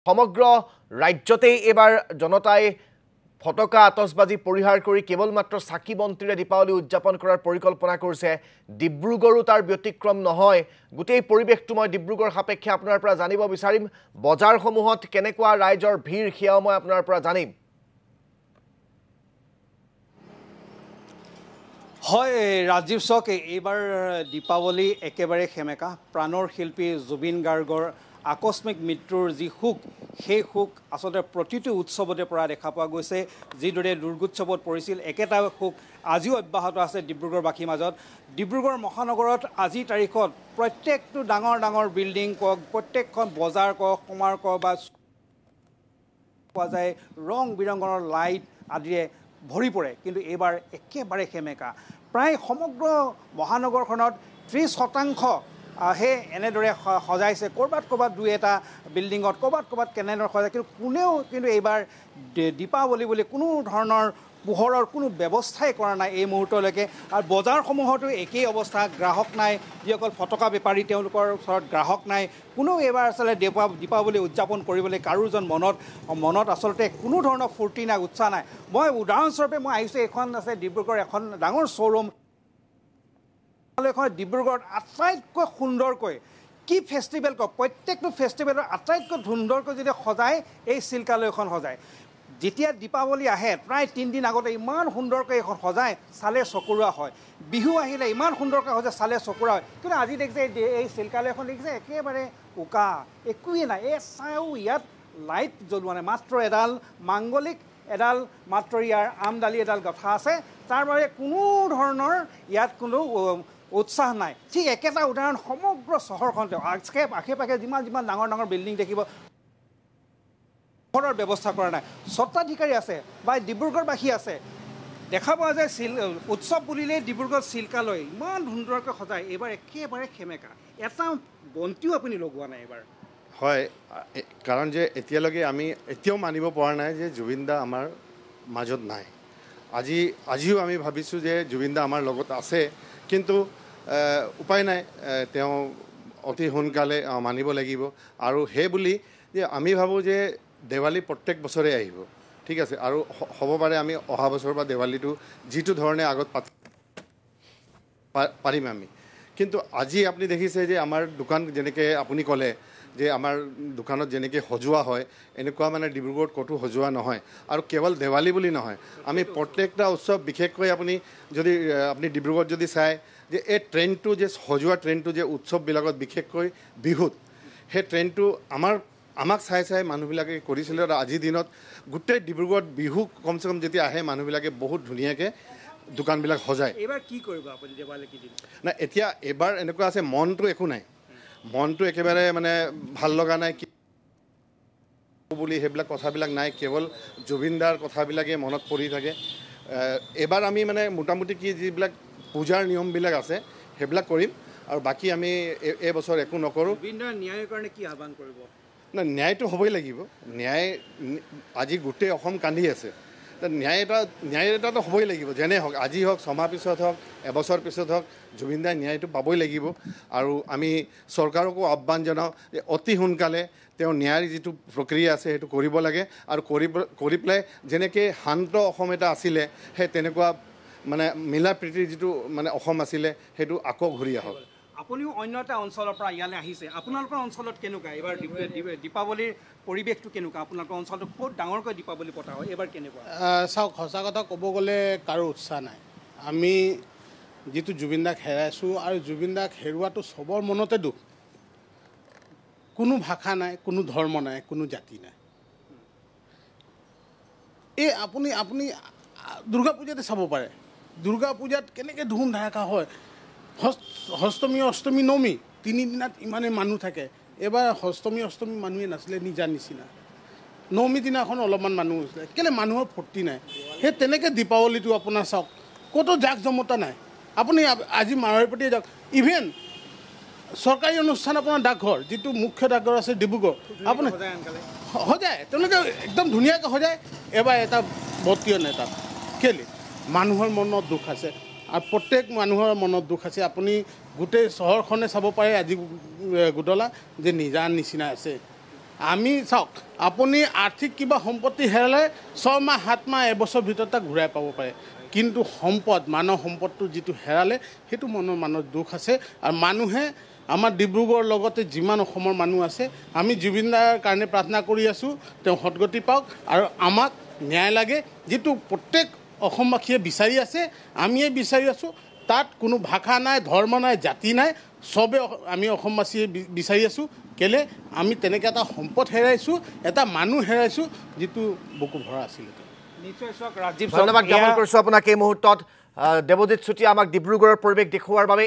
সমগ্ৰ ৰাজ্যতেই এবাৰ জনতাই ফটকা আতচবাজি পৰিহাৰ কৰি কেৱল মাত্ৰ চাকি বন্তিৰে দীপাৱলী উদযাপন কৰাৰ পৰিকল্পনা কৰিছে ডিব্ৰুগড়ো তাৰ ব্যতিক্ৰম নহয় গোটেই পৰিৱেশটো মই ডিব্ৰুগড় সাপেক্ষে আপোনাৰ পৰা জানিব বিচাৰিম বজাৰসমূহত কেনেকুৱা ৰাইজৰ ভিৰ হিয়াও মই আপোনাৰ পৰা জানিম হয় ৰাজীৱ চক এইবাৰ দীপাৱলী একেবাৰে খেমেকা প্ৰাণৰ শিল্পী জুবিন গাৰ্গৰ আকস্মিক মৃত্যুৰ যি শোক সেই শোক আসলে প্ৰতিটো উৎসৱতে পৰা দেখা পোৱা গৈছে যিদৰে দুৰ্গোৎসৱত পৰিছিল একেটা শোক আজিও অব্যাহত আছে ডিব্ৰুগড়বাসীৰ মাজত ডিব্ৰুগড় মহানগৰত আজি তাৰিখত প্ৰত্যেকটো ডাঙৰ ডাঙৰ বিল্ডিং কক প্ৰত্যেকখন বজাৰ কক সমাৰ কক বা পোৱা যায় ৰং বিৰঙৰ লাইট আদিৰে ভৰি পৰে কিন্তু এইবাৰ একেবাৰে খেমেকা প্ৰায় সমগ্ৰ মহানগৰখনত 30% হে এনেদৰে সজাইছে ক'ৰবাত দুই এটা বিল্ডিঙত ক'ৰবাত কেনেদৰে সজায় কিন্তু কোনেও কিন্তু এইবাৰ দীপাৱলী বুলি কোনো ধৰণৰ পোহৰৰ কোনো ব্যৱস্থাই কৰা নাই এই মুহূৰ্তলৈকে আৰু বজাৰসমূহতো একেই অৱস্থা গ্ৰাহক নাই যিসকল ফটকা বেপাৰী তেওঁলোকৰ ওচৰত গ্ৰাহক নাই কোনো এইবাৰ আচলতে দীপাৱলী উদযাপন কৰিবলৈ কাৰোজন মনত আচলতে কোনো ধৰণৰ ফূৰ্তি নাই উৎসাহ নাই মই উদাহৰণস্বৰূপে মই আহিছোঁ এখন আছে ডিব্ৰুগড় এখন ডাঙৰ শ্ব'ৰুম ডিব্ৰুগড়ত আটাইতকৈ সুন্দৰকৈ কি ফেষ্টিভেল কওক প্ৰত্যেকটো ফেষ্টিভেলৰ আটাইতকৈ সুন্দৰকৈ যদি সজায় এই চিল্কালয়খন সজায় যেতিয়া দীপাৱলী আহে প্ৰায় 3 দিন আগতে ইমান সুন্দৰকৈ এখন সজায় চালে চকুৰোৱা হয় বিহু আহিলে ইমান সুন্দৰকৈ সজায় চালে চকুৰোৱা হয় কিন্তু আজি দেখিছে এই চিল্কালয়খন দেখিছে একেবাৰে উকা একোৱেই নাই এই চাও ইয়াত লাইট জ্বলোৱা নাই মাত্ৰ এডাল মাংগলিক এডাল মাত্ৰ ইয়াৰ আমদালি এডাল কথা আছে তাৰ বাবে কোনো ধৰণৰ ইয়াত কোনো উৎসাহ নাই ঠিক একেটা উদাহৰণ সমগ্ৰ চহৰখনতে আশে পাশে যিমান ডাঙৰ ডাঙৰ বিল্ডিং দেখিব ঘৰৰ ব্যৱস্থা কৰা নাই স্বত্বাধিকাৰী আছে বা ডিব্ৰুগড়বাসী আছে দেখা পোৱা যায় উৎসৱ বুলিলেই ডিব্ৰুগড় চিল্কালয় ইমান সুন্দৰকৈ সজায় এইবাৰ একেবাৰে খেমেকা এটা বন্তিও আপুনি লগোৱা নাই এইবাৰ হয় কাৰণ যে এতিয়ালৈকে আমি এতিয়াও মানিব পৰা নাই যে জুবিন দা আমাৰ মাজত নাই আজিও আমি ভাবিছোঁ যে জুবিন দা আমাৰ লগত আছে কিন্তু উপায় নাই তেওঁ অতি সোনকালে মানিব লাগিব আৰু সেই বুলি যে আমি ভাবোঁ যে দেৱালী প্ৰত্যেক বছৰে আহিব ঠিক আছে আৰু হ'ব পাৰে আমি অহা বছৰ বা দেৱালীটো যিটো ধৰণে আগত পাৰিম আমি কিন্তু আজি আপুনি দেখিছে যে আমাৰ দোকান যেনেকৈ আপুনি ক'লে যে আমাৰ দোকানত যেনেকৈ সজোৱা হয় এনেকুৱা মানে ডিব্ৰুগড়ত ক'তো সজোৱা নহয় আৰু কেৱল দেৱালী বুলি নহয় আমি প্ৰত্যেকটা উৎসৱ বিশেষকৈ আপুনি ডিব্ৰুগড়ত যদি চায় যে এই ট্ৰেণ্ডটো যে সজোৱা ট্ৰেণ্ডটো যে উৎসৱবিলাকত বিশেষকৈ বিহুত সেই ট্ৰেণ্ডটো আমাক চাই মানুহবিলাকে কৰিছিলে আৰু আজিৰ দিনত গোটেই ডিব্ৰুগড়ত বিহু কমচে কম যেতিয়া আহে মানুহবিলাকে বহুত ধুনীয়াকৈ দোকানবিলাক সজায় এইবাৰ কি কৰিব আপুনি দেৱালী কেইদিন নাই এতিয়া এবাৰ এনেকুৱা আছে মনটো একো নাই মনটো একেবাৰে মানে ভাল লগা নাই বুলি সেইবিলাক কথাবিলাক নাই কেৱল জুবিনদাৰ কথাবিলাকে মনত পৰি থাকে এবাৰ আমি মানে মোটামুটি কি যিবিলাক পূজাৰ নিয়মবিলাক আছে সেইবিলাক কৰিম আৰু বাকী আমি এই বছৰ একো নকৰোঁ জুবিনদাৰ ন্যায়ৰ কাৰণে কি আহ্বান কৰিব না ন্যায়টো হ'বই লাগিব ন্যায় আজি গোটেই অসম কান্দি আছে ন্যায় এটাতো হ'বই লাগিব যেনে হওক আজি হওক ছমাহ পিছত হওক এবছৰ পিছত হওক জুবিনদাৰ ন্যায়টো পাবই লাগিব আৰু আমি চৰকাৰকো আহ্বান জনাওঁ যে অতি সোনকালে তেওঁ ন্যায়ৰ যিটো প্ৰক্ৰিয়া আছে সেইটো কৰিব লাগে আৰু কৰি পেলাই যেনেকৈ শান্ত অসম এটা আছিলে সেই তেনেকুৱা মানে মিলা প্ৰীতিৰ যিটো মানে অসম আছিলে সেইটো আকৌ ঘূৰি আহক আপুনিও অন্য এটা অঞ্চলৰ পৰা ইয়ালৈ আহিছে আপোনালোকৰ অঞ্চলত কেনেকুৱা এইবাৰ দীপাৱলীৰ পৰিৱেশটো কেনেকুৱা আপোনালোকৰ অঞ্চলটো বহুত ডাঙৰকৈ দীপাৱলী পতা হয় এইবাৰ কেনেকুৱা চাওক সঁচা কথা ক'ব গ'লে কাৰো উৎসাহ নাই আমি যিটো জুবিন দাক হেৰাইছোঁ আৰু জুবিন দাক হেৰুৱাটো চবৰ মনতে দুখ কোনো ভাষা নাই কোনো ধৰ্ম নাই কোনো জাতি নাই এই আপুনি দুৰ্গা পূজাতে চাব পাৰে দুৰ্গা পূজাত কেনেকৈ ধুম ধাৰাকা হয় ষষ্ঠমী অষ্টমী নৱমী 3 দিনত ইমানেই মানুহ থাকে এবাৰ ষষ্ঠমী অষ্টমী মানুহে নাছিলে নিজা নিচিনা নৱমী দিনাখন অলপমান মানুহ হৈছিলে কেলৈ মানুহৰ ফূৰ্তি নাই সেই তেনেকৈ দীপাৱলীটো আপোনাৰ চাওক ক'তো জাক জমতা নাই আপুনি আজি মাৰোৱাৰীপতিয়ে যাওক ইভেন চৰকাৰী অনুষ্ঠান আপোনাৰ ডাকঘৰ যিটো মুখ্য ডাকঘৰ আছে ডিব্ৰুগড় আপোনাৰ সজায় তেওঁলোকে একদম ধুনীয়াকৈ সজায় এবাৰ এটা বৰ্তিও নাই তাত কেলৈ মানুহৰ মনত দুখ আছে আৰু প্ৰত্যেক মানুহৰ মনত দুখ আছে আপুনি গোটেই চহৰখনে চাব পাৰে আজি গুদলা যে নিজা নিচিনা আছে আমি চাওক আপুনি আৰ্থিক কিবা সম্পত্তি হেৰালে 6 মাহ 7 মাহ এবছৰ ভিতৰত তাক ঘূৰাই পাব পাৰে কিন্তু সম্পদ মানৱ সম্পদটো যিটো হেৰালে সেইটো মানুহৰ দুখ আছে আৰু মানুহে আমাৰ ডিব্ৰুগড়ৰ লগতে যিমান অসমৰ মানুহ আছে আমি জুবিন দাৰ কাৰণে প্ৰাৰ্থনা কৰি আছোঁ তেওঁ সদগতি পাওক আৰু আমাক ন্যায় লাগে যিটো প্ৰত্যেক অসমবাসীয়ে বিচাৰি আছে আমিয়ে বিচাৰি আছোঁ তাত কোনো ভাষা নাই ধৰ্ম নাই জাতি নাই সবে আমি অসমবাসীয়ে বিচাৰি আছোঁ কেলে আমি তেনেকৈ এটা সম্পদ হেৰাইছোঁ এটা মানুহ হেৰাইছোঁ যিটো বুকু ভৰা আছিলে নিশ্চয় চাওক ৰাজীৱ ধন্যবাদ জ্ঞাপন কৰিছোঁ আপোনাক এই মুহূৰ্তত দেৱজিৎ চুতীয়া আমাক ডিব্ৰুগড়ৰ পৰিৱেশ দেখুওৱাৰ বাবে